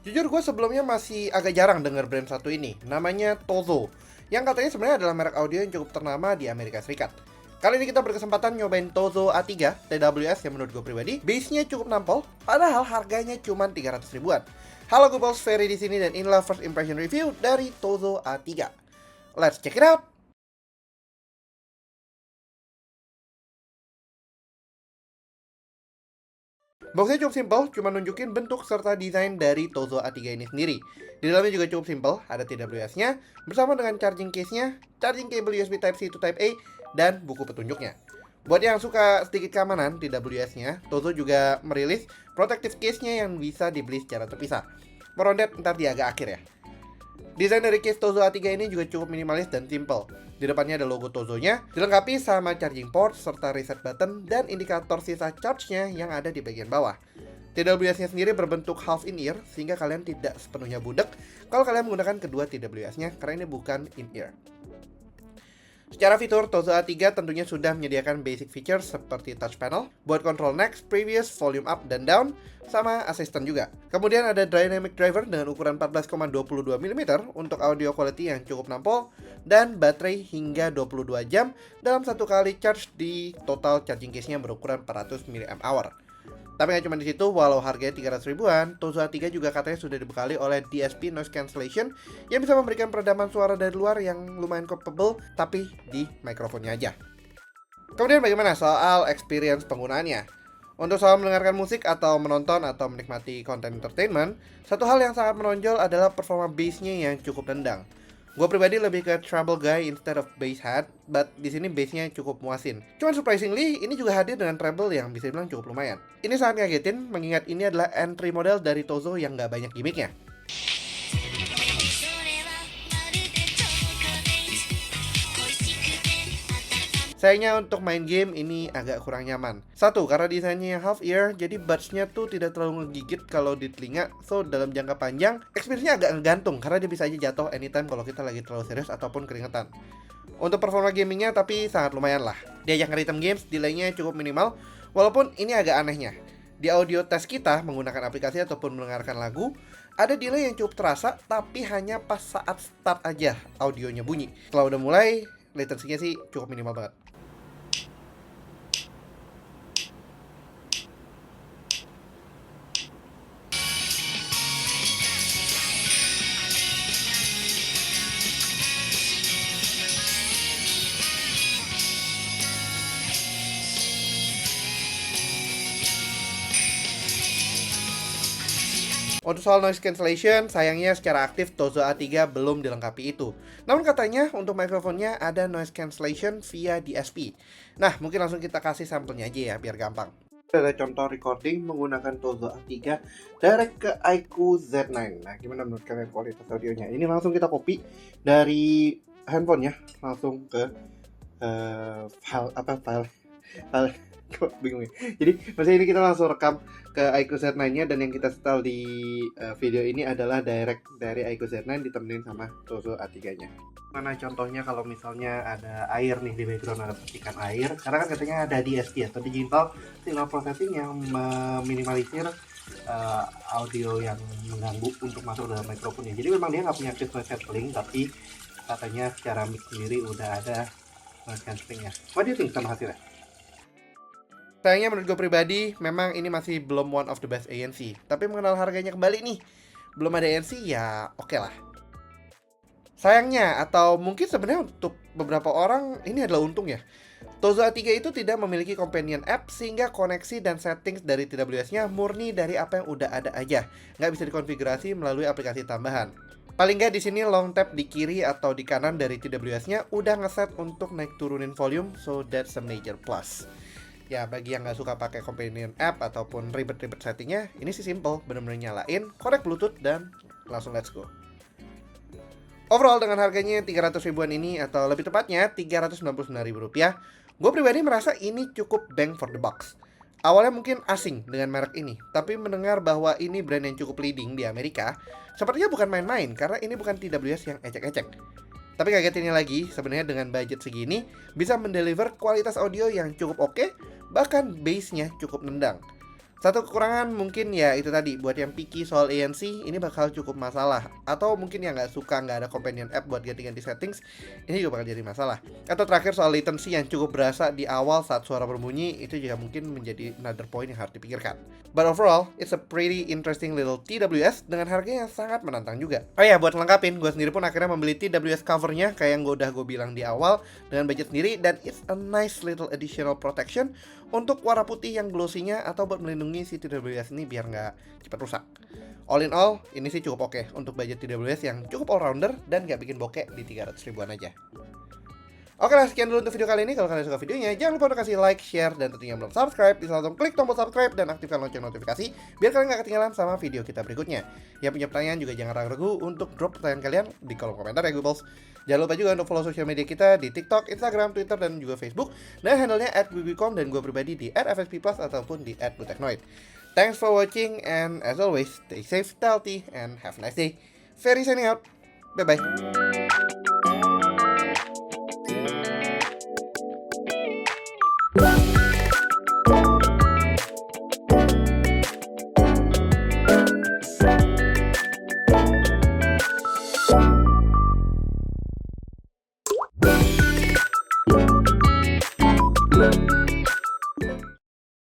Jujur gue sebelumnya masih agak jarang denger brand satu ini, namanya Tozo, yang katanya sebenarnya adalah merek audio yang cukup ternama di Amerika Serikat. Kali ini kita berkesempatan nyobain Tozo A3 TWS yang menurut gue pribadi, base-nya cukup nampol, padahal harganya cuma 300 ribuan. Halo Googles, Ferry di sini dan inilah first impression review dari Tozo A3. Let's check it out! Boxnya cukup simpel, cuma nunjukin bentuk serta desain dari Tozo A3 ini sendiri. Di dalamnya juga cukup simpel, ada TWS-nya, bersama dengan charging case-nya, charging cable USB Type-C to Type-A, dan buku petunjuknya. Buat yang suka sedikit keamanan TWS-nya, Tozo juga merilis protective case-nya yang bisa dibeli secara terpisah. Merondet ntar di agak akhir ya. Desain dari case Tozo A3 ini juga cukup minimalis dan simple. Di depannya ada logo Tozo-nya, dilengkapi sama charging port serta reset button dan indikator sisa charge-nya yang ada di bagian bawah. TWS-nya sendiri berbentuk half in-ear sehingga kalian tidak sepenuhnya budek kalau kalian menggunakan kedua TWS-nya karena ini bukan in-ear. Secara fitur, Tozo A3 tentunya sudah menyediakan basic features seperti touch panel buat control next, previous, volume up dan down, sama assistant juga. Kemudian ada dynamic driver dengan ukuran 14,22 mm untuk audio quality yang cukup nampol, dan baterai hingga 22 jam dalam satu kali charge di total charging case-nya berukuran 400 mAh. Tapi nggak cuma di situ, walau harganya 300 ribuan, Tozo A3 juga katanya sudah dibekali oleh DSP Noise Cancellation yang bisa memberikan peredaman suara dari luar yang lumayan capable, tapi di mikrofonnya aja. Kemudian bagaimana soal experience penggunaannya? Untuk soal mendengarkan musik atau menonton atau menikmati konten entertainment, satu hal yang sangat menonjol adalah performa bass-nya yang cukup nendang. Gue pribadi lebih ke treble guy instead of bass head, but di sini bass-nya cukup muasin. Cuman surprisingly, ini juga hadir dengan treble yang bisa dibilang cukup lumayan. Ini sangat ngagetin, mengingat ini adalah entry model dari Tozo yang gak banyak gimmicknya. Sayangnya untuk main game ini agak kurang nyaman. Satu, karena desainnya half ear, jadi buds-nya tuh tidak terlalu ngegigit kalau di telinga. So, dalam jangka panjang, experience-nya agak ngegantung karena dia bisa aja jatuh anytime kalau kita lagi terlalu serius ataupun keringetan. Untuk performa gamingnya tapi sangat lumayan lah. Diajak nge-rhythm games, delay-nya cukup minimal, walaupun ini agak anehnya. Di audio test kita menggunakan aplikasi ataupun mendengarkan lagu, ada delay yang cukup terasa, tapi hanya pas saat start aja audionya bunyi. Setelah udah mulai, latency-nya sih cukup minimal banget. Untuk soal noise cancellation, sayangnya secara aktif Tozo A3 belum dilengkapi itu. Namun katanya untuk mikrofonnya ada noise cancellation via DSP. Nah, mungkin langsung kita kasih sampelnya aja ya, biar gampang. Ada contoh recording menggunakan Tozo A3 direct ke iQOO Z9. Nah, gimana menurut kalian kualitas audionya? Ini langsung kita copy dari handphone ya, langsung ke file kok bingung ya. Jadi maksudnya ini kita langsung rekam ke iQOO Z9-nya, dan yang kita setel di video ini adalah direct dari iQOO Z9 ditemenin sama Tozo A3-nya. Mana contohnya kalau misalnya ada air nih di background, ada petikan air, karena kan katanya ada DSP atau Digital Signal Processing yang meminimalisir audio yang mengganggu untuk masuk dalam mikrofonnya. Jadi memang dia nggak punya active noise cancelling, tapi katanya secara mix sendiri udah ada noise cancellingnya. What do you think sama hasilnya? Sayangnya menurut gue pribadi, memang ini masih belum one of the best ANC. Tapi mengenal harganya kembali nih, belum ada ANC ya oke lah. Sayangnya, atau mungkin sebenarnya untuk beberapa orang ini adalah untung ya, Tozo A3 itu tidak memiliki companion app sehingga koneksi dan settings dari TWS-nya murni dari apa yang udah ada aja. Nggak bisa dikonfigurasi melalui aplikasi tambahan. Paling nggak di sini long tap di kiri atau di kanan dari TWS-nya udah ngeset untuk naik turunin volume, so that's a major plus. Ya, bagi yang nggak suka pakai companion app ataupun ribet-ribet settingnya, ini sih simple, bener-bener nyalain, connect bluetooth, dan langsung let's go. Overall dengan harganya 300 ribuan ini, atau lebih tepatnya 399 ribu rupiah, gue pribadi merasa ini cukup bang for the bucks. Awalnya mungkin asing dengan merek ini, tapi mendengar bahwa ini brand yang cukup leading di Amerika, sepertinya bukan main-main karena ini bukan TWS yang ecek-ecek. Tapi kagetinnya lagi, sebenarnya dengan budget segini bisa mendeliver kualitas audio yang cukup oke, bahkan bass-nya cukup nendang. Satu kekurangan mungkin ya itu tadi, buat yang picky soal ANC ini bakal cukup masalah. Atau mungkin yang nggak suka nggak ada companion app buat ganti-ganti settings, ini juga bakal jadi masalah. Atau terakhir soal latency yang cukup berasa di awal saat suara berbunyi, itu juga mungkin menjadi another point yang harus dipikirkan. But overall, it's a pretty interesting little TWS dengan harganya yang sangat menantang juga. Oh ya, buat lengkapin, gue sendiri pun akhirnya membeli TWS covernya kayak yang gue bilang di awal dengan budget sendiri, dan it's a nice little additional protection untuk warna putih yang glossy-nya atau buat melindungi si TWS ini biar nggak cepat rusak. All in all, ini sih cukup oke untuk budget TWS yang cukup all-rounder dan nggak bikin bokeh di 300 ribuan aja. Oke lah, sekian dulu untuk video kali ini. Kalau kalian suka videonya, jangan lupa untuk kasih like, share, dan tentunya belum subscribe, bisa langsung klik tombol subscribe dan aktifkan lonceng notifikasi biar kalian nggak ketinggalan sama video kita berikutnya. Yang punya pertanyaan juga jangan ragu-ragu untuk drop pertanyaan kalian di kolom komentar ya Googles. Jangan lupa juga untuk follow sosial media kita di TikTok, Instagram, Twitter, dan juga Facebook. Dan handle-nya @wibicom dan gue pribadi di @fsp+ ataupun di @buteknoid. Thanks for watching and as always, stay safe, healthy, and have a nice day. Ferry signing out. Bye-bye.